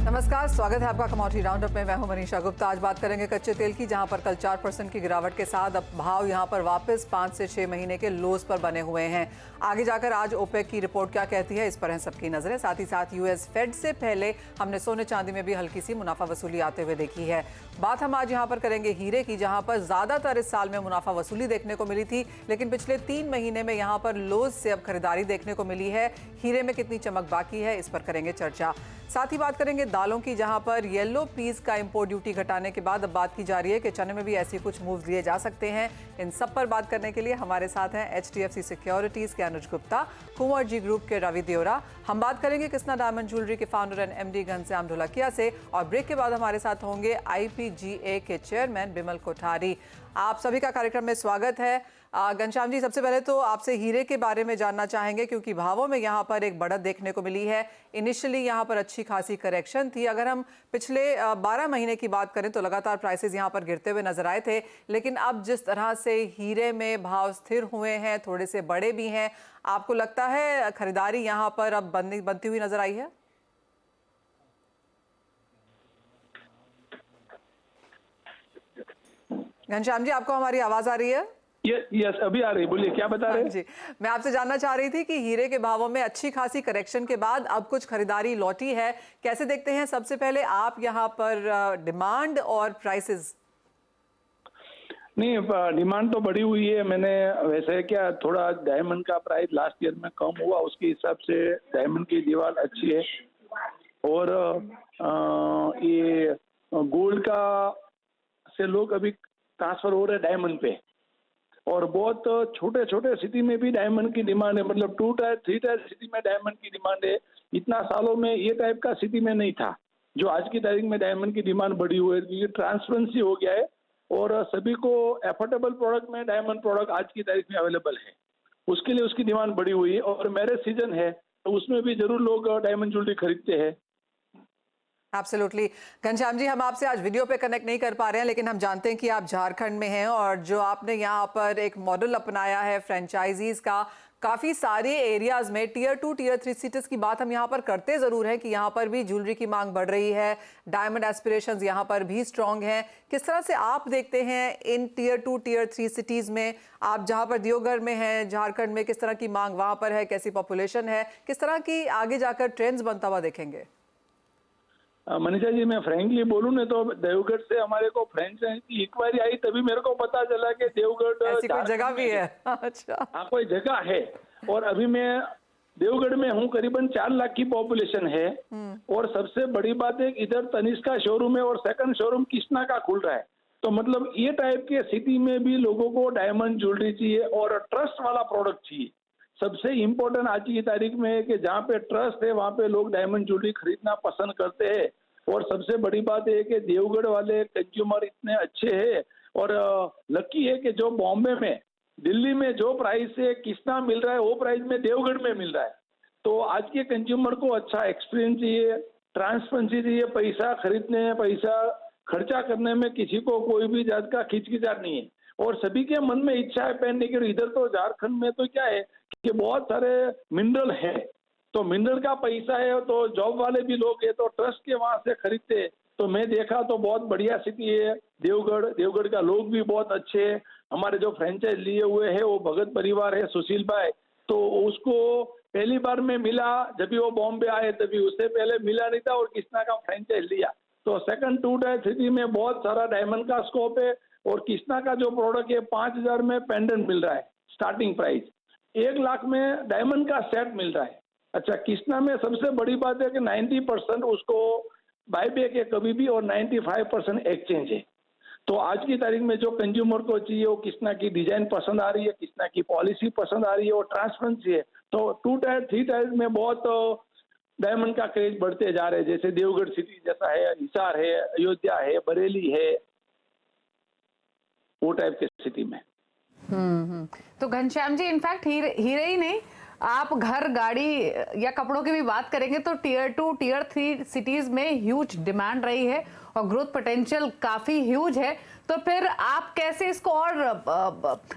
नमस्कार, स्वागत है आपका कमोडिटी राउंडअप में। मैं हूं मनीषा गुप्ता। आज बात करेंगे कच्चे तेल की, जहां पर कल 4% की गिरावट के साथ अब भाव यहां पर वापस 5 से 6 महीने के लोज पर बने हुए हैं। आगे जाकर आज ओपेक की रिपोर्ट क्या कहती है, इस पर है सबकी नजरें। साथ ही साथ यूएस फेड से पहले हमने सोने चांदी में भी हल्की सी मुनाफा वसूली आते हुए देखी है। बात हम आज यहाँ पर करेंगे हीरे की, जहाँ पर ज्यादातर इस साल में मुनाफा वसूली देखने को मिली थी, लेकिन पिछले 3 महीने में यहाँ पर लोज से अब खरीदारी देखने को मिली है। हीरे में कितनी चमक बाकी है, इस पर करेंगे चर्चा। साथ ही बात करेंगे दालों की, जहां पर येलो पीस का इंपोर्ट ड्यूटी घटाने के बाद अब बात की जा रही है कि चने में भी ऐसे कुछ मूव्स लिए जा सकते हैं। इन सब पर बात करने के लिए हमारे साथ हैं एचडीएफसी सिक्योरिटीज के अनुज गुप्ता, कुंवर जी ग्रुप के रवि देओरा। हम बात करेंगे कृष्णा डायमंड ज्वेलरी के founder and MD Ghanshyam Dholakia से, और ब्रेक के बाद हमारे साथ होंगे आईपीजीए के चेयरमैन बिमल कोठारी। आप सभी का कार्यक्रम में स्वागत है। घनश्याम जी, सबसे पहले तो आपसे हीरे के बारे में जानना चाहेंगे, क्योंकि भावों में यहाँ पर एक बढ़त देखने को मिली है। इनिशियली यहाँ पर अच्छी खासी करेक्शन थी। अगर हम पिछले 12 महीने की बात करें तो लगातार प्राइसेस यहाँ पर गिरते हुए नजर आए थे, लेकिन अब जिस तरह से हीरे में भाव स्थिर हुए हैं, थोड़े से बड़े भी हैं, आपको लगता है खरीदारी यहाँ पर अब बनती हुई नजर आई है? घनश्याम जी, आपको हमारी आवाज आ रही है? यस, अभी आ रही। बोलिए, क्या बता रहे हैं? जी, मैं आपसे जानना चाह रही थी कि हीरे के भावों में अच्छी खासी करेक्शन के बाद अब कुछ खरीदारी लौटी है, कैसे देखते हैं सबसे पहले आप यहाँ पर डिमांड और प्राइसेस? नहीं, डिमांड तो बढ़ी हुई है। मैंने वैसे क्या थोड़ा डायमंड का प्राइस लास्ट ईयर में कम हुआ, उसके हिसाब से डायमंड की दीवार अच्छी है। और ये गोल्ड का से लोग अभी ट्रांसफर हो रहे हैं डायमंड पे, और बहुत छोटे छोटे सिटी में भी डायमंड की डिमांड है। मतलब 2 टायर 3 टायर सिटी में डायमंड की डिमांड है। इतना सालों में ये टाइप का सिटी में नहीं था, जो आज की तारीख में डायमंड की डिमांड बढ़ी हुई है, क्योंकि ट्रांसपेरेंसी हो गया है और सभी को एफोर्डेबल प्रोडक्ट में डायमंड प्रोडक्ट आज की तारीख में अवेलेबल है। उसके लिए उसकी डिमांड बढ़ी हुई है। और मैरिज सीजन है तो उसमें भी जरूर लोग डायमंड ज्वेलरी खरीदते हैं। एब्सोल्युटली। घनश्याम जी, हम आपसे आज वीडियो पे कनेक्ट नहीं कर पा रहे हैं, लेकिन हम जानते हैं कि आप झारखंड में हैं, और जो आपने यहाँ पर एक मॉडल अपनाया है फ्रेंचाइजीज का, काफ़ी सारे एरियाज में टीयर 2 टीयर 3 सिटीज की बात हम यहाँ पर करते ज़रूर हैं कि यहाँ पर भी ज्वेलरी की मांग बढ़ रही है, डायमंड एस्पिरेशंस यहाँ पर भी स्ट्रॉन्ग हैं। किस तरह से आप देखते हैं इन टीयर 2 टीयर 3 सिटीज़ में, आप जहाँ पर देवघर में हैं झारखंड में, किस तरह की मांग वहाँ पर है, कैसी पॉपुलेशन है, किस तरह की आगे जाकर ट्रेंड्स बनता हुआ देखेंगे? मनीषा जी, मैं फ्रेंकली बोलूं ना तो देवगढ़ से हमारे को फ्रेंचाइज की इंक्वायरी आई, तभी मेरे को पता चला कि देवगढ़ ऐसी कोई जगह भी है। अच्छा, हाँ, कोई जगह है। और अभी मैं देवगढ़ में हूँ, करीबन 4 लाख की पॉपुलेशन है। और सबसे बड़ी बात है, इधर तनिष्क का शोरूम है और सेकंड शोरूम कृष्णा का खुल रहा है। तो मतलब ये टाइप के सिटी में भी लोगों को डायमंड ज्वेलरी चाहिए और ट्रस्ट वाला प्रोडक्ट चाहिए। सबसे इम्पोर्टेंट आज की तारीख में है कि जहाँ पे ट्रस्ट है वहाँ पे लोग डायमंड ज्वेलरी खरीदना पसंद करते हैं। और सबसे बड़ी बात है कि देवगढ़ वाले कंज्यूमर इतने अच्छे हैं, और लकी है कि जो बॉम्बे में, दिल्ली में जो प्राइस से कृष्णा मिल रहा है वो प्राइस में देवगढ़ में मिल रहा है। तो आज के कंज्यूमर को अच्छा एक्सपीरियंस चाहिए, ट्रांसपेरेंसी चाहिए, पैसा खरीदने में, पैसा खर्चा करने में किसी को कोई भी जात का खिचखिचाहट नहीं है। और सभी के मन में इच्छा है पहनने की। इधर तो झारखंड में तो क्या है कि बहुत सारे मिनरल है, तो मिनरल का पैसा है, तो जॉब वाले भी लोग हैं तो ट्रस्ट के वहां से खरीदते। तो मैं देखा तो बहुत बढ़िया सिटी है देवगढ़। देवगढ़ का लोग भी बहुत अच्छे हैं। हमारे जो फ्रेंचाइज लिए हुए हैं वो भगत परिवार है, सुशील भाई, तो उसको पहली बार में मिला जब वो बॉम्बे आए, तभी उससे पहले मिला नहीं था, और कृष्णा का फ्रेंचाइज लिया। तो सेकंड 2 टायर सिटी में बहुत सारा डायमंड का स्कोप है। और कृष्णा का जो प्रोडक्ट है 5000 में पेंडेंट मिल रहा है, स्टार्टिंग प्राइस 1 लाख में डायमंड का सेट मिल रहा है। अच्छा, कृष्णा में सबसे बड़ी बात है कि 90% उसको बायबैक है कभी भी, और 95% एक्सचेंज है। तो आज की तारीख में जो कंज्यूमर को चाहिए वो कृष्णा की डिजाइन पसंद आ रही है, कृष्णा की पॉलिसी पसंद आ रही है, और ट्रांसपेरेंसी है। तो 2 टायर 3 टायर में बहुत डायमंड का क्रेज बढ़ते जा रहे हैं। जैसे देवगढ़ सिटी जैसा है, हिसार है, अयोध्या है, बरेली है, वो टाइप के सिटी में। तो घनश्याम जी, इनफैक्ट हीरे ही नहीं, आप घर, गाड़ी या कपड़ों की भी बात करेंगे तो टीयर 2 टीयर 3 सिटीज में ह्यूज डिमांड रही है और ग्रोथ पोटेंशियल काफी ह्यूज है। तो फिर आप कैसे इसको और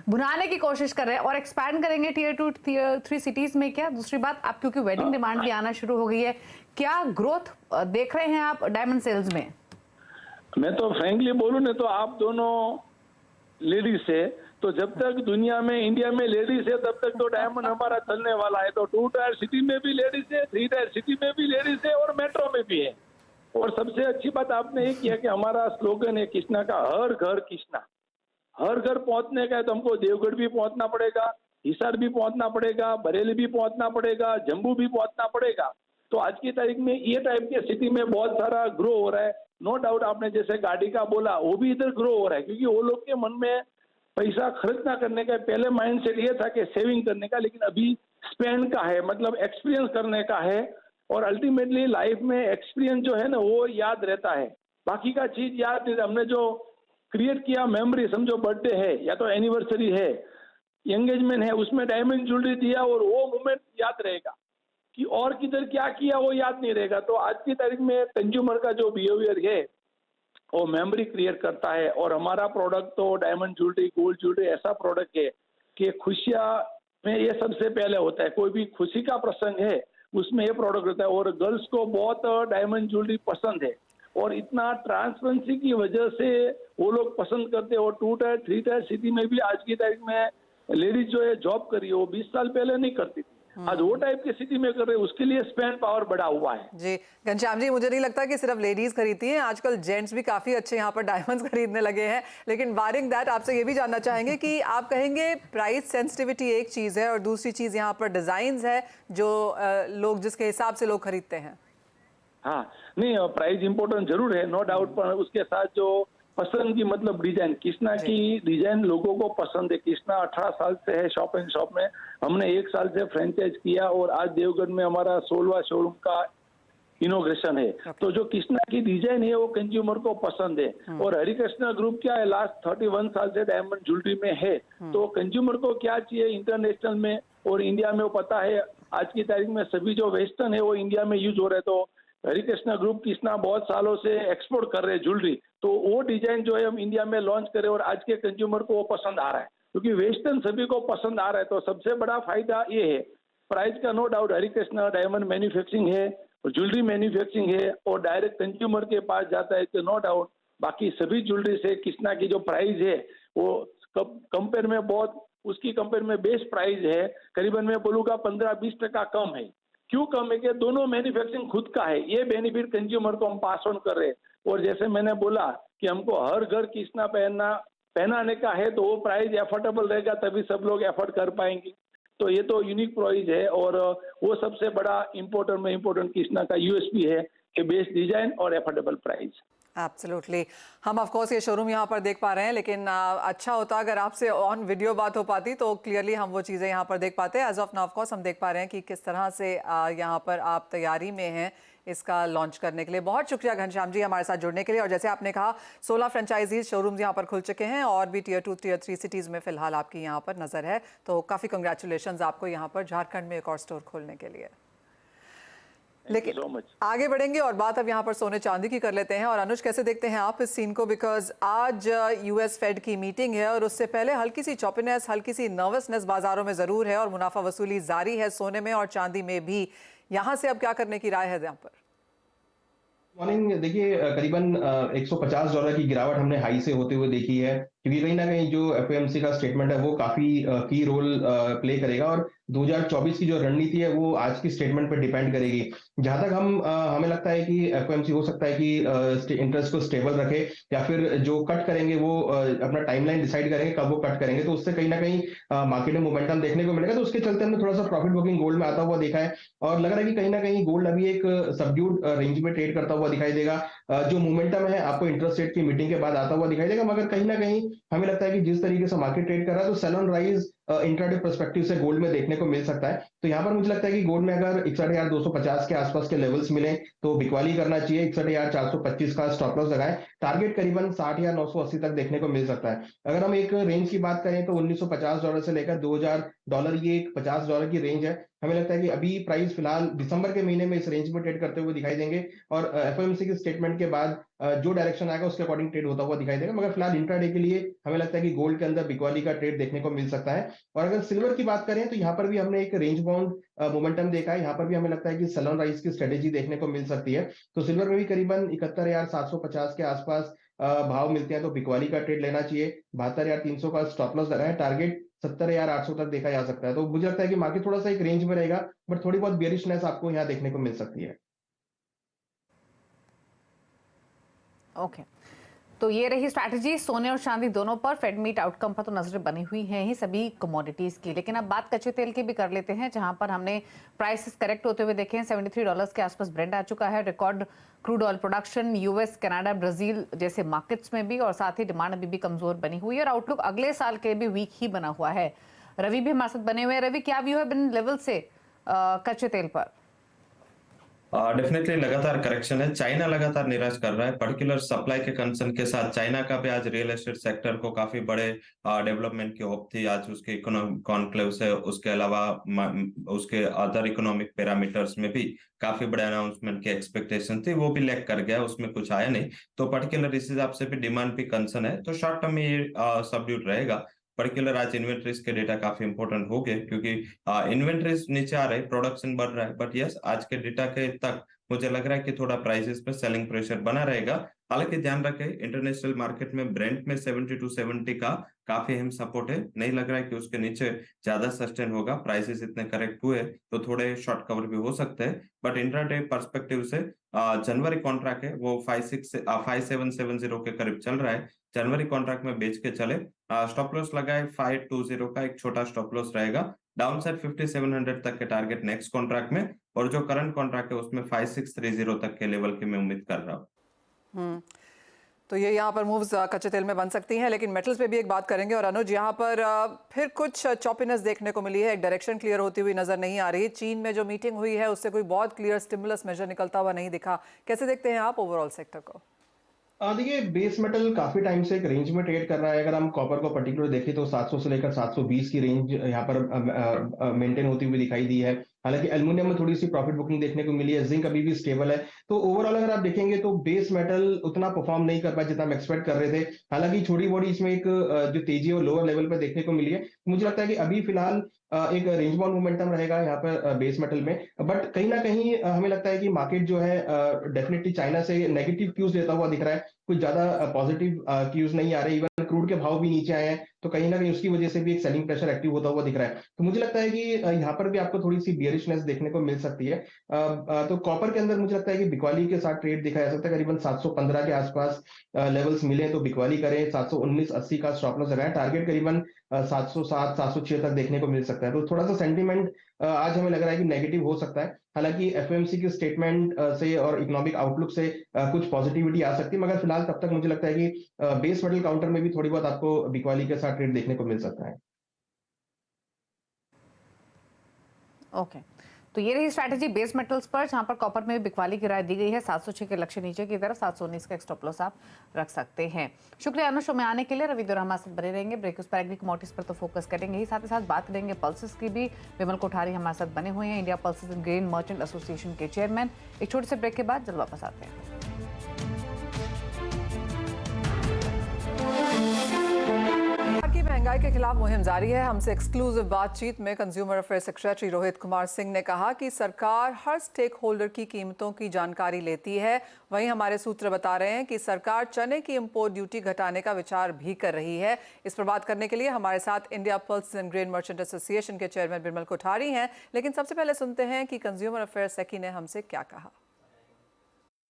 भुनाने की कोशिश कर रहे हैं और एक्सपैंड करेंगे टीयर 2 टीयर 3 सिटीज में? क्या दूसरी बात, आप क्योंकि वेडिंग डिमांड भी आना शुरू हो गई है, क्या ग्रोथ देख रहे हैं आप डायमंड सेल्स में? मैं तो फ्रैंकली बोलूं ना, तो आप दोनों लेडीज है, तो जब तक दुनिया में इंडिया में लेडीज है तब तक तो डायमंड हमारा चलने वाला है। तो 2 टायर सिटी में भी लेडीज है, 3 टायर सिटी में भी लेडीज है और मेट्रो में भी है। और सबसे अच्छी बात आपने ये किया कि हमारा स्लोगन है कृष्णा का, हर घर कृष्णा। हर घर पहुंचने का है तो हमको देवगढ़ भी पहुंचना पड़ेगा, हिसार भी पहुंचना पड़ेगा, बरेली भी पहुंचना पड़ेगा, जम्मू भी पहुंचना पड़ेगा। तो आज की तारीख में ये टाइप के सिटी में बहुत सारा ग्रो हो रहा है। नो डाउट आपने जैसे गाड़ी का बोला, वो भी इधर ग्रो हो रहा है, क्योंकि वो लोग के मन में पैसा खर्च ना करने का पहले माइंडसेट ये था कि सेविंग करने का, लेकिन अभी स्पेंड का है, मतलब एक्सपीरियंस करने का है। और अल्टीमेटली लाइफ में एक्सपीरियंस जो है ना वो याद रहता है, बाकी का चीज याद नहीं। हमने जो क्रिएट किया मेमोरी, समझो बर्थडे है या तो एनिवर्सरी है, एंगेजमेंट है, उसमें डायमंड ज्वेलरी दिया और वो मोमेंट याद रहेगा, कि और किधर क्या किया वो याद नहीं रहेगा। तो आज की तारीख में कंज्यूमर का जो बिहेवियर है वो मेमोरी क्रिएट करता है। और हमारा प्रोडक्ट तो डायमंड ज्वेलरी, गोल्ड ज्वेलरी ऐसा प्रोडक्ट है कि खुशियां में ये सबसे पहले होता है। कोई भी खुशी का प्रसंग है उसमें ये प्रोडक्ट होता है। और गर्ल्स को बहुत डायमंड ज्वेलरी पसंद है और इतना ट्रांसपेरेंसी की वजह से वो लोग पसंद करते हैं। और 2 टायर 3 टायर सिटी में भी आज की तारीख में लेडीज जो है जॉब कर रही है, वो 20 साल पहले नहीं करती थी, आज वो टाइप की सिटी में कर रहे हैं। उसके लिए स्पेंड पावर बढ़ा हुआ है। जी घनश्याम जी, मुझे नहीं लगता कि सिर्फ लेडीज खरीदती हैं, आजकल जेंट्स भी काफी अच्छे यहाँ पर डायमंड्स खरीदने लगे हैं। लेकिन बारिंग दैट आपसे ये भी जानना चाहेंगे कि आप कहेंगे प्राइस सेंसिटिविटी एक चीज है और दूसरी चीज यहाँ पर डिजाइन है जो लोग जिसके हिसाब से लोग खरीदते हैं। हाँ, नहीं प्राइस इंपॉर्टेंट जरूर है, नो डाउट, पर उसके साथ जो पसंद की मतलब डिजाइन, कृष्णा की डिजाइन लोगों को पसंद है। कृष्णा 18 साल से है शॉप एंड शॉप में, हमने 1 साल से फ्रेंचाइज किया और आज देवगढ़ में हमारा 16वां शोरूम का इनोग्रेशन है। तो जो कृष्णा की डिजाइन है वो कंज्यूमर को पसंद है। और हरिकृष्णा ग्रुप क्या है, लास्ट 31 साल से डायमंड ज्वेलरी में है। तो कंज्यूमर को क्या चाहिए इंटरनेशनल में और इंडिया में वो पता है। आज की तारीख में सभी जो वेस्टर्न है वो इंडिया में यूज हो रहे हैं। तो हरिकृष्णा ग्रुप कृष्णा बहुत सालों से एक्सपोर्ट कर रहे हैं ज्वेलरी, तो वो डिजाइन जो है हम इंडिया में लॉन्च करें और आज के कंज्यूमर को वो पसंद आ रहा है, क्योंकि वेस्टर्न सभी को पसंद आ रहा है। तो सबसे बड़ा फायदा ये है प्राइस का, no doubt. Harikrishna diamond manufacturing है, ज्वेलरी मैन्युफैक्चरिंग है और डायरेक्ट कंज्यूमर के पास जाता है, तो नो डाउट बाकी सभी ज्वेलरी से कृष्णा की जो प्राइस है वो कंपेयर में बहुत, उसकी कंपेयर में बेस्ट प्राइस है। करीबन मैं बोलूँगा 15-20% कम है। क्यों कम है कि दोनों मैन्युफैक्चरिंग खुद का है, ये बेनिफिट कंज्यूमर को हम पास ऑन कर रहे हैं। और जैसे मैंने बोला कि हमको हर घर कृष्णा पहनाने का है, तो वो प्राइस एफोर्डेबल रहेगा, तभी सब लोग एफोर्ड कर पाएंगे। तो ये तो यूनिक प्राइस है और वो सबसे बड़ा इम्पोर्टेंट कृष्णा का यूएसपी है कि बेस्ट डिजाइन और एफोर्डेबल प्राइस। एब्सोल्युटली, हम ऑफ कोर्स ये शोरूम यहाँ पर देख पा रहे हैं, लेकिन अच्छा होता अगर आपसे ऑन वीडियो बात हो पाती तो क्लियरली हम वो चीज़ें यहाँ पर देख पाते। As of now of course हम देख पा रहे हैं कि किस तरह से यहाँ पर आप तैयारी में हैं इसका लॉन्च करने के लिए। बहुत शुक्रिया घनश्याम जी हमारे साथ जुड़ने के लिए। और जैसे आपने कहा 16 फ्रेंचाइजीज शोरूम्स यहाँ पर खुल चुके हैं और भी टियर 2 टियर 3 सिटीज़ में फिलहाल आपकी यहाँ पर नज़र है, तो काफ़ी कंग्रेचुलेशंस आपको यहाँ पर झारखंड में एक और स्टोर खोलने के लिए। लेकिन आगे बढ़ेंगे और बात अब यहाँ पर सोने चांदी की कर लेते हैं। और अनुज, कैसे देखते हैं आप इस सीन को? बिकॉज आज यूएस फेड की मीटिंग है और उससे पहले हल्की सी चॉपिनेस, हल्की सी नर्वसनेस बाजारों में जरूर है और मुनाफा वसूली जारी है सोने में और चांदी में भी। यहाँ से अब क्या करने की राय है यहाँ पर? मॉर्निंग देखिए, करीबन $150 की गिरावट हमने हाई से होते हुए देखी है, क्योंकि कहीं ना कहीं जो एफओएमसी का स्टेटमेंट है वो काफी की रोल प्ले करेगा और 2024 की जो रणनीति है वो आज की स्टेटमेंट पर डिपेंड करेगी। जहां तक हमें लगता है कि एफओएमसी हो सकता है कि इंटरेस्ट को स्टेबल रखे या फिर जो कट करेंगे वो अपना टाइमलाइन डिसाइड करेंगे कब वो कट करेंगे, तो उससे कहीं ना कहीं मार्केट में मोमेंटम देखने को मिलेगा। तो उसके चलते हमने थोड़ा सा प्रॉफिट बुकिंग गोल्ड में आता हुआ देखा है और लग रहा है कि कहीं ना कहीं गोल्ड अभी एक सबड्यूड रेंज में ट्रेड करता हुआ दिखाई देगा। जो मोमेंटम है आपको इंटरेस्ट रेट की मीटिंग के बाद आता हुआ दिखाई देगा, मगर कहीं ना कहीं हमें लगता है कि जिस तरीके से मार्केट ट्रेड कर रहा है तो sell on rise intraday perspective से गोल्ड में देखने को मिल सकता है। तो यहाँ पर मुझे लगता है कि गोल्ड में अगर 61,250 के आसपास के लेवल्स मिले तो बिकवाली करना चाहिए। 61,425 का स्टॉप लॉस लगाएं। टारगेट करीबन 60,980 तक देखने को मिल सकता है। अगर हम एक रेंज की बात करें तो $1,950 से लेकर $2,000 ये एक $50 की रेंज है। हमें लगता है कि अभी प्राइस फिलहाल दिसंबर के महीने में इस रेंज में ट्रेड करते हुए दिखाई देंगे और एफओएमसी के स्टेटमेंट के बाद जो डायरेक्शन आएगा उसके अकॉर्डिंग ट्रेड होता हुआ दिखाई देगा। मगर फिलहाल इंट्राडे के लिए हमें लगता है कि गोल्ड के अंदर बिकवाली का ट्रेड देखने को मिल सकता है और अगर सिल्वर की बात करें तो यहाँ पर भी हमने एक रेंज बाउंड मोमेंटम देखा है। यहाँ पर भी हमें लगता है कि सेल ऑन राइज की स्ट्रेटेजी देखने को मिल सकती है। तो सिल्वर में भी करीबन 71,750 के आसपास भाव मिलते हैं, तो बिकवाली का ट्रेड लेना चाहिए। 72,300 का स्टॉप लॉस लगा है, टारगेट 70,800 तक देखा जा सकता है। तो मुझे लगता है कि मार्केट थोड़ा सा एक रेंज में रहेगा, बट थोड़ी बहुत बेरिशनेस आपको यहाँ देखने को मिल सकती है। ओके, तो ये रही स्ट्रैटेजी सोने और चांदी दोनों पर। फेड मीट आउटकम पर तो नजरें बनी हुई हैं ही सभी कमोडिटीज की, लेकिन अब बात कच्चे तेल की भी कर लेते हैं, जहां पर हमने प्राइसेस करेक्ट होते हुए देखे हैं। $73 के आसपास ब्रेंट आ चुका है। Record crude oil production US, Canada, Brazil जैसे मार्केट्स में भी, और साथ ही डिमांड अभी भी कमजोर बनी हुई है और आउटलुक अगले साल के भी वीक ही बना हुआ है। रवि भी हमारे साथ बने हुए हैं। रवि, क्या व्यू है इन लेवल से कच्चे तेल पर? डेफिनेटली लगातार करेक्शन है। चाइना लगातार निराश कर रहा है, पर्टिकुलर सप्लाई के कंसर्न के साथ। चाइना का भी आज रियल एस्टेट सेक्टर को काफी बड़े डेवलपमेंट की होप थी आज उसके इकोनॉमिक कॉन्क्लेव से। उसके अलावा उसके अदर इकोनॉमिक पैरामीटर्स में भी काफी बड़े अनाउंसमेंट की एक्सपेक्टेशन थी, वो भी लैग कर गया, उसमें कुछ आया नहीं। तो पर्टिकुलर इस हिसाब से भी डिमांड भी कंसर्न है, तो शॉर्ट टर्म में ये सबड्यूट रहेगा। पर्टिकुलर आज इन्वेंट्रीज के डेटा काफी इंपॉर्टेंट हो गए, क्योंकि इन्वेंट्रीज नीचे आ रहे, प्रोडक्शन बढ़ रहा है, बट यस आज के डेटा के तक मुझे लग रहा है कि थोड़ा प्राइसेस पे सेलिंग प्रेशर बना रहेगा। हालांकि ध्यान रखें, इंटरनेशनल मार्केट में ब्रेंट में 70 to 70 का काफी अहम सपोर्ट है। नहीं लग रहा है कि उसके नीचे ज्यादा सस्टेन होगा। प्राइसेस इतने करेक्ट हुए तो थोड़े शॉर्ट कवर भी हो सकते हैं, बट इंट्राडे पर्सपेक्टिव से जनवरी कॉन्ट्रैक्ट है वो 5770 के करीब चल रहा है। जनवरी कॉन्ट्रैक्ट में बेच के चले। स्टॉप लॉस लगाए 520 का एक छोटा स्टॉप लॉस रहेगा। डाउन साइड 5700 तक के टारगेट नेक्स्ट कॉन्ट्रैक्ट में, और जो करंट कॉन्ट्रैक्ट है उसमें 5630 तक के लेवल की मैं उम्मीद कर रहा हूँ। तो ये यहाँ पर मूव्स कच्चे तेल में बन सकती हैं, लेकिन मेटल्स पे भी एक बात करेंगे। और अनुज, यहाँ पर फिर कुछ चॉपीनेस देखने को मिली है, एक डायरेक्शन क्लियर होती हुई नजर नहीं आ रही। चीन में जो मीटिंग हुई है उससे कोई बहुत क्लियर स्टिमुलस मेजर निकलता हुआ नहीं दिखा। कैसे देखते हैं आप ओवरऑल सेक्टर को? देखिए, बेस मेटल काफी टाइम से एक रेंज में ट्रेड कर रहा है। अगर हम कॉपर को पर्टिकुलर देखें तो 700 से लेकर 720 की रेंज यहाँ पर मेंटेन होती हुई दिखाई दी है। हालांकि एल्युमिनियम में थोड़ी सी प्रॉफिट बुकिंग देखने को मिली है, जिंक अभी भी स्टेबल है। तो ओवरऑल अगर आप देखेंगे तो बेस मेटल उतना परफॉर्म नहीं कर पाया जितना हम एक्सपेक्ट कर रहे थे। हालांकि छोटी बड़ी इसमें एक जो तेजी और लोअर लेवल पर देखने को मिली है। मुझे लगता है कि अभी फिलहाल एक रेंज बाउंड मोमेंटम रहेगा यहाँ पर बेस मेटल में, बट कहीं ना कहीं हमें लगता है कि मार्केट जो है डेफिनेटली चाइना से नेगेटिव क्यूज देता हुआ दिख रहा है। कुछ ज्यादा पॉजिटिव क्यूज नहीं आ रहे। इवन क्रूड के भाव भी नीचे आए हैं, तो कहीं ना कहीं उसकी वजह से भी एक सेलिंग प्रेशर एक्टिव होता हुआ दिख रहा है। तो मुझे लगता है कि यहाँ पर भी आपको थोड़ी सी बियरिशनेस देखने को मिल सकती है। तो कॉपर के अंदर मुझे लगता है कि बिकवाली के साथ ट्रेड दिखा जा सकता है। करीबन 715 के आसपास लेवल्स मिले तो बिकवाली करें। 719.80 का स्टॉप लॉस रहा है, टारगेट करीबन 707 706 तक देखने को मिल सकता है। तो थोड़ा सा सेंटीमेंट आज हमें लग रहा है कि नेगेटिव हो सकता है। हालांकि एफओएमसी के स्टेटमेंट से और इकोनॉमिक आउटलुक से कुछ पॉजिटिविटी आ सकती है, मगर फिलहाल तब तक मुझे लगता है कि बेस मेटल काउंटर में भी थोड़ी बहुत आपको बिकवाली के साथ ट्रेड देखने को मिल सकता है। ओके, तो ये रही स्ट्रैटेजी बेस मेटल्स पर, जहां पर कॉपर में भी बिकवाली की राय दी गई है। 706 के लक्ष्य नीचे की तरफ, 719 का स्टॉप लॉस आप रख सकते हैं। शुक्रिया अनुज, शो में आने के लिए। रवि दुर्रा हमारे साथ बने रहेंगे। ब्रेक पर एग्री कमोडिटीज पर तो फोकस करेंगे ही, साथ ही साथ बात करेंगे पल्सेस की भी। विमल कोठारी हमारे साथ बने हुए हैं, India pulses and grain merchant association के चेयरमैन। एक छोटे से ब्रेक के बाद जल्द वापस आते हैं। की महंगाई के खिलाफ मुहिम जारी है। हमसे एक्सक्लूसिव बातचीत में consumer affairs secretary Rohit Kumar Singh ने कहा कि सरकार हर स्टेक होल्डर की कीमतों की जानकारी लेती है। वहीं हमारे सूत्र बता रहे हैं कि सरकार चने की इंपोर्ट ड्यूटी घटाने का विचार भी कर रही है। इस पर बात करने के लिए हमारे साथ India pulses and grain merchant association के चेयरमैन विमल कोठारी हैं। लेकिन सबसे पहले सुनते हैं कि कंज्यूमर अफेयर्स सेक्रेटरी ने हमसे क्या कहा।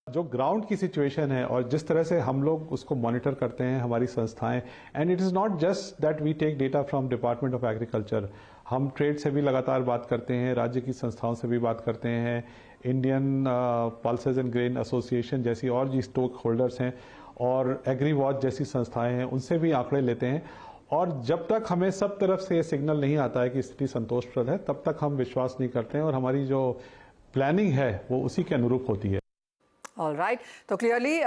जो ग्राउंड की सिचुएशन है और जिस तरह से हम लोग उसको मॉनिटर करते हैं हमारी संस्थाएं, and it is not just that we take data from department of agriculture, हम ट्रेड से भी लगातार बात करते हैं, राज्य की संस्थाओं से भी बात करते हैं, Indian pulses and grain association जैसी और जी स्टॉक होल्डर्स हैं और एग्री वॉच जैसी संस्थाएं हैं, उनसे भी आंकड़े लेते हैं। और जब तक हमें सब तरफ से ये सिग्नल नहीं आता है कि स्थिति संतोषप्रद है, तब तक हम विश्वास नहीं करते हैं और हमारी जो प्लानिंग है वो उसी के अनुरूप होती है। ऑल राइट, तो क्लियरली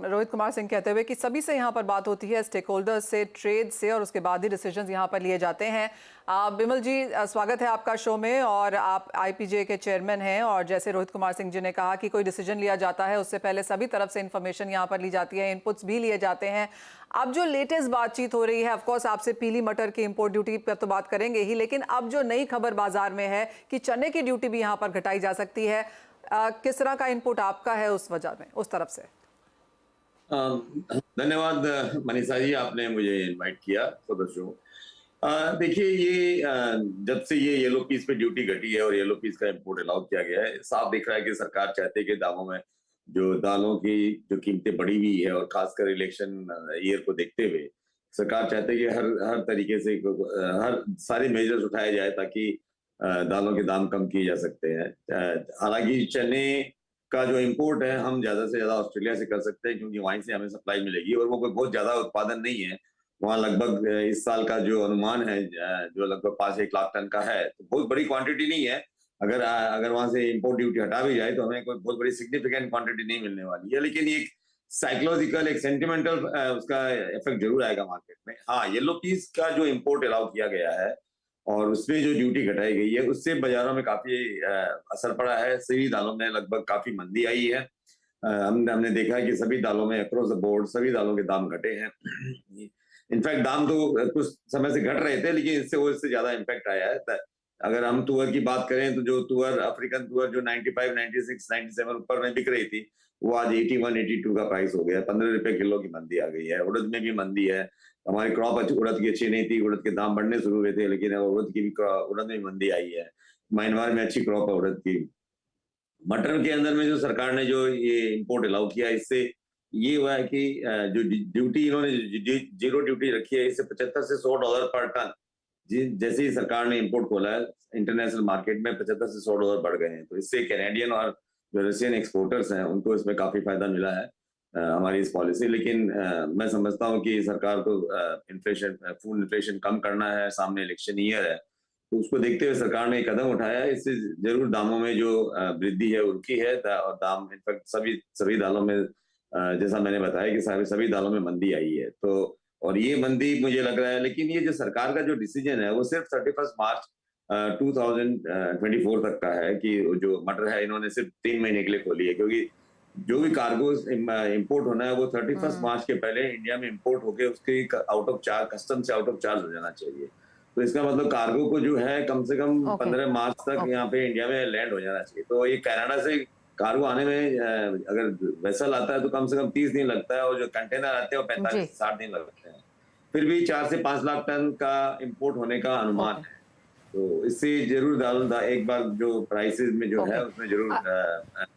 रोहित कुमार सिंह कहते हुए कि सभी से यहाँ पर बात होती है, स्टेक होल्डर्स से, ट्रेड से, और उसके बाद ही डिसीजंस यहाँ पर लिए जाते हैं। बिमल जी, स्वागत है आपका शो में, और आप आईपीजे के चेयरमैन हैं, और जैसे रोहित कुमार सिंह जी ने कहा कि कोई डिसीजन लिया जाता है उससे पहले सभी तरफ से इन्फॉर्मेशन यहाँ पर ली जाती है, इनपुट्स भी लिए जाते हैं। अब जो लेटेस्ट बातचीत हो रही है, ऑफकोर्स आपसे पीली मटर की इंपोर्ट ड्यूटी पर तो बात करेंगे ही, लेकिन अब जो नई खबर बाजार में है कि चने की ड्यूटी भी यहाँ पर घटाई जा सकती है, किस तरह का इनपुट आपका है उस वजह में, उस तरफ से? धन्यवाद मनीषा जी, आपने मुझे इनवाइट किया फॉर द शो। देखिए, ये जब से ये येलो पीस पे ड्यूटी घटी है और येलो पीस का इंपोर्ट अलाउ किया गया है, साफ दिख रहा है कि सरकार चाहती है कि दामों में जो दालों की जो कीमतें बढ़ी हुई है, और खासकर इलेक्शन ईयर को देखते हुए सरकार चाहती है कि हर तरीके से हर सारे मेजर्स उठाए जाए ताकि दालों के दाम कम किए जा सकते हैं। हालांकि चने का जो इंपोर्ट है हम ज्यादा से ज्यादा ऑस्ट्रेलिया से कर सकते हैं, क्योंकि वहीं से हमें सप्लाई मिलेगी, और वो कोई बहुत ज्यादा उत्पादन नहीं है। वहाँ लगभग इस साल का जो अनुमान है जो लगभग 5-1 लाख टन का है, तो बहुत बड़ी क्वांटिटी नहीं है। अगर वहां से इंपोर्ट ड्यूटी हटा भी जाए तो हमें कोई बहुत बड़ी सिग्निफिकेंट क्वांटिटी नहीं मिलने वाली है, लेकिन एक साइकोलॉजिकल, एक सेंटिमेंटल उसका इफेक्ट जरूर आएगा मार्केट में। हाँ, येलो पीस का जो इंपोर्ट अलाउ किया गया है और उसमें जो ड्यूटी घटाई गई है, उससे बाजारों में काफी असर पड़ा है। सभी दालों में लगभग काफी मंदी आई है। हमने देखा है कि सभी दालों में अक्रॉस द बोर्ड सभी दालों के दाम घटे हैं। इनफैक्ट दाम तो कुछ समय से घट रहे थे, लेकिन इससे ज्यादा इम्पैक्ट आया है। अगर हम तुअर की बात करें तो जो तुअर, अफ्रीकन तुअर जो 95, 96, 97 ऊपर में बिक रही थी, वो आज 81, 82 का प्राइस हो गया। 15 रुपए किलो की मंदी आ गई है। उड़द में भी मंदी है। हमारी क्रॉप उड़द की अच्छी नहीं थी, उड़द के दाम बढ़ने शुरू हुए थे, लेकिन उड़द में भी मंदी आई है। म्यांमार में अच्छी क्रॉप है उड़द की। मटर के अंदर में जो सरकार ने जो ये इंपोर्ट अलाउ किया, इससे ये हुआ है कि जो ड्यूटी इन्होंने जीरो ड्यूटी रखी है, इससे $75 से $100 पर टन, जैसे ही सरकार ने इंपोर्ट खोला है इंटरनेशनल मार्केट में, $75 से $100 बढ़ गए हैं। तो इससे कैनेडियन और जो रशियन एक्सपोर्टर्स हैं उनको इसमें काफी फायदा मिला है हमारी इस पॉलिसी। लेकिन मैं समझता हूँ कि सरकार को फूड इन्फ्लेशन कम करना है, सामने इलेक्शन ईयर है, तो उसको देखते हुए सरकार ने कदम उठाया है। इससे जरूर दामों में जो वृद्धि है रुकी है, और दाम इनफैक्ट सभी दालों में, जैसा मैंने बताया कि सभी दालों में मंदी आई है। तो और ये मंदी मुझे लग रहा है, लेकिन ये जो सरकार का जो डिसीजन है वो सिर्फ 31 मार्च 2024 तक का है कि जो मटर है इन्होंने सिर्फ 3 महीने के लिए खोली है, क्योंकि जो भी कार्गो इंपोर्ट होना है वो 31 मार्च के पहले इंडिया में इंपोर्ट होके उसके आउट ऑफ चार्ज, कस्टम से आउट ऑफ चार्ज हो जाना चाहिए। तो इसका मतलब कार्गो को जो है कम से कम 15 मार्च तक यहाँ पे इंडिया में लैंड हो जाना चाहिए। तो ये कनाडा से कार्गो आने में अगर वेसल आता है तो कम से कम 30 दिन लगता है, और जो कंटेनर आते हैं वो 45 से 60 दिन लगते हैं। फिर भी 4 से 5 लाख टन का इंपोर्ट होने का अनुमान है। तो इससे जरूर एक बार जो प्राइसेस में जो है उसमें जरूर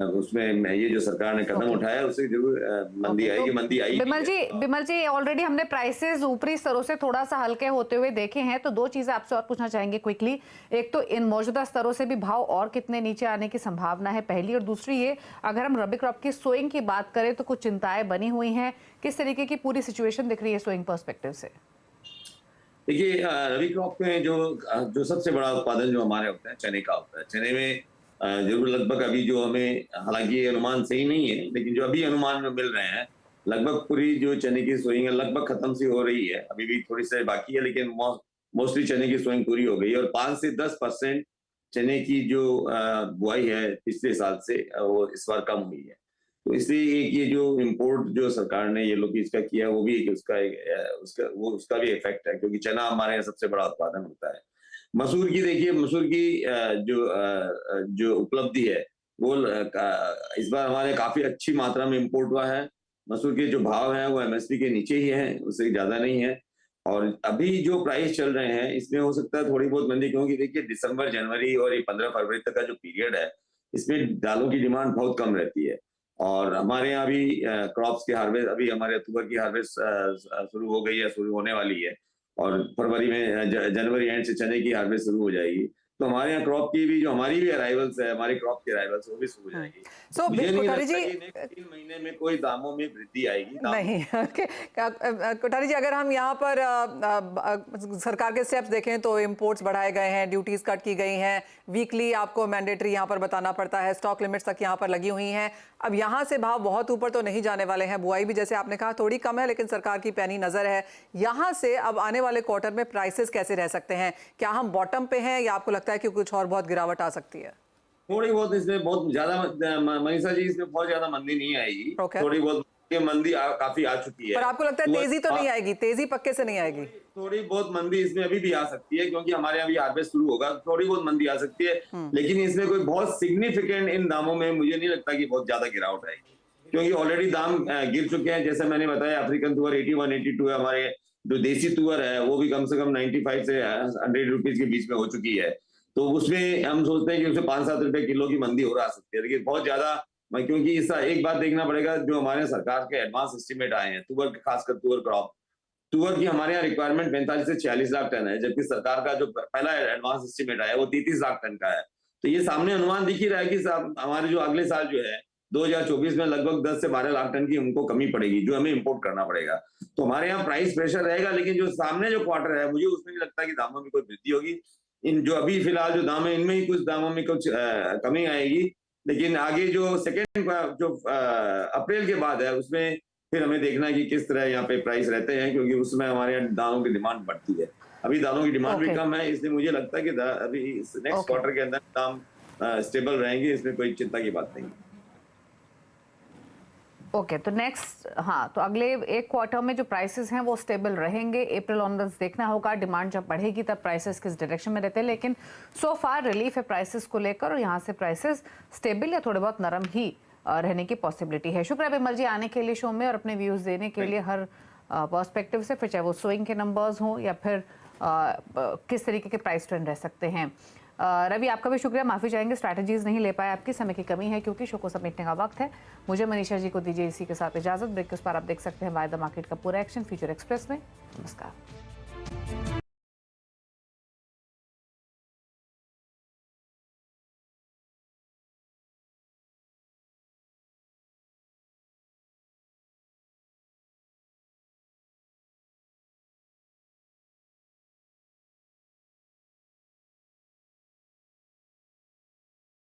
उसमें ये जो सरकार ने कदम उठाया उससे जरूर मंदी आएगी। मंदी आई। बिमल जी ऑलरेडी हमने प्राइसेस ऊपरी स्तरों से थोड़ा सा हल्के होते हुए देखे हैं, तो दो चीजें आपसे और पूछना चाहेंगे क्विकली। एक तो इन मौजूदा स्तरों से भी भाव और कितने नीचे आने की संभावना है, पहली, और दूसरी ये, अगर हम रबी क्रॉप की सोइंग की बात करें तो कुछ चिंताएं बनी हुई हैं, किस तरीके की पूरी सिचुएशन दिख रही है सोइंग पर्सपेक्टिव से? देखिए, रबी क्रॉप में जो सबसे बड़ा उत्पादन जो हमारे होता है चने का होता है। चने में जरूर लगभग अभी जो हमें, हालांकि ये अनुमान सही नहीं है, लेकिन जो अभी अनुमान में मिल रहे हैं लगभग पूरी जो चने की सोइंग है लगभग खत्म सी हो रही है। अभी भी थोड़ी सी बाकी है, लेकिन मोस्टली चने की सोइंग पूरी हो गई है। और 5 से 10% चने की जो बुआई है पिछले साल से वो इस बार कम हुई है। तो इसलिए एक ये जो इम्पोर्ट जो सरकार ने येलो पीस का किया वो भी उसका भी इफेक्ट है, क्योंकि चना हमारे यहाँ सबसे बड़ा उत्पादन होता है। मसूर की देखिए, मसूर की जो उपलब्धि है वो इस बार हमारे काफी अच्छी मात्रा में इंपोर्ट हुआ है। मसूर के जो भाव हैं वो एमएसपी के नीचे ही हैं, उससे ज्यादा नहीं है। और अभी जो प्राइस चल रहे हैं इसमें हो सकता है थोड़ी बहुत मंदी, क्योंकि देखिए दिसंबर, जनवरी और ये 15 फरवरी तक का जो पीरियड है इसमें दालों की डिमांड बहुत कम रहती है। और हमारे यहाँ भी क्रॉप्स के हार्वेस्ट, अभी हमारे तुअर की हार्वेस्ट शुरू हो गई है, शुरू होने वाली है, और जनवरी एंड से चने की हार्वेस्ट शुरू हो जाएगी। तो हमारे यहाँ क्रॉप की भी जो हमारी भी अराइवल्स है, हमारी क्रॉप की अराइवल्स वो भी शुरू हो जाएगी। So, मुझे नहीं कोठारी लगता जी- कि नेक्स्ट 3 महीने में कोई दामों में वृद्धि आएगी। नहीं कोठारी जी, अगर हम यहाँ पर सरकार के स्टेप्स देखें तो इंपोर्ट्स बढ़ाए गए हैं, ड्यूटीज कट की गई हैं, वीकली आपको मैंडेटरी यहाँ पर बताना पड़ता है, स्टॉक लिमिट्स तक यहाँ पर लगी हुई हैं। अब यहाँ से भाव बहुत ऊपर तो नहीं जाने वाले हैं, बुआई भी जैसे आपने कहा थोड़ी कम है, लेकिन सरकार की पैनी नजर है। यहाँ से अब आने वाले क्वार्टर में प्राइसेस कैसे रह सकते हैं? क्या हम बॉटम पे हैं या आपको लगता है कि कुछ और बहुत गिरावट आ सकती है? थोड़ी बहुत इसमें बहुत ज्यादा मनीषा जी, इसमें बहुत ज्यादा मंदी नहीं आएगी। Okay. थोड़ी बहुत ये मंदी काफी आ चुकी है। पर आपको लगता है तेजी तो नहीं आएगी? तेजी पक्के से नहीं आएगी। थोड़ी बहुत मंदी इसमें अभी भी आ सकती है, क्योंकि हमारे यहाँ भी हार्वेस्ट शुरू होगा, थोड़ी बहुत मंदी आ सकती है, लेकिन इसमें कोई बहुत सिग्निफिकेंट इन दामों में मुझे नहीं लगता कि बहुत ज्यादा गिरावट आएगी, क्योंकि ऑलरेडी दाम गिर चुके हैं। जैसे मैंने बताया, अफ्रीकन तुअर 81, 82 है, हमारे जो देसी तुअर है वो भी कम से कम 95 से 100 रुपीज के बीच में हो चुकी है। तो उसमें हम सोचते हैं कि उसमें 5-7 रुपए किलो की मंदी हो रहा सकती है, लेकिन बहुत ज्यादा, क्योंकि इसका एक बात देखना पड़ेगा, जो हमारे सरकार के एडवांस एस्टिमेट आए हैं तुअर, खासकर तुअर क्रॉप, तुअर की हमारे यहाँ रिक्वायरमेंट 45 से 46 लाख टन है, जबकि सरकार का जो पहला एडवांस एस्टिमेट आया वो 33 लाख टन का है। तो ये सामने अनुमान दिख ही रहा है कि हमारे जो अगले साल जो है 2024 में लगभग 10 से 12 लाख टन की उनको कमी पड़ेगी, जो हमें इंपोर्ट करना पड़ेगा। तो हमारे यहाँ प्राइस प्रेशर रहेगा, लेकिन जो सामने जो क्वार्टर है मुझे उसमें नहीं लगता कि दामों में कोई वृद्धि होगी। इन जो अभी फिलहाल जो दाम है इनमें ही कुछ दामों में कुछ कमी आएगी, लेकिन आगे जो सेकेंड जो अप्रैल के बाद है उसमें फिर हमें देखना है कि किस तरह यहाँ पे प्राइस रहते हैं, क्योंकि उसमें हमारे यहाँ दालों की डिमांड बढ़ती है। अभी दालों की डिमांड भी कम है, इसलिए मुझे लगता है कि अभी नेक्स्ट क्वार्टर के अंदर दाम स्टेबल रहेंगे, इसमें कोई चिंता की बात नहीं। ओके, तो नेक्स्ट, हाँ, तो अगले एक क्वार्टर में जो प्राइसेस हैं वो स्टेबल रहेंगे। अप्रैल ऑनवर्ड्स देखना होगा, डिमांड जब बढ़ेगी तब प्राइसेस किस डायरेक्शन में रहते हैं, लेकिन सो फार रिलीफ है प्राइसेस को लेकर और यहाँ से प्राइसेस स्टेबल या थोड़े बहुत नरम ही रहने की पॉसिबिलिटी है। शुक्रिया विमल जी आने के लिए शो में और अपने व्यूज़ देने के लिए हर पर्सपेक्टिव से, फिर चाहे वो सोइंग के नंबर्स हों या फिर किस तरीके के प्राइस ट्रेंड रह सकते हैं। रवि आपका भी शुक्रिया, माफ़ी चाहेंगे स्ट्रैटेजीज नहीं ले पाए, आपकी समय की कमी है क्योंकि शो को समेटने का वक्त है। मुझे मनीषा जी को दीजिए इसी के साथ इजाज़त। ब्रेक के उस पर आप देख सकते हैं वाय द मार्केट का पूरा एक्शन फ्यूचर एक्सप्रेस में। नमस्कार।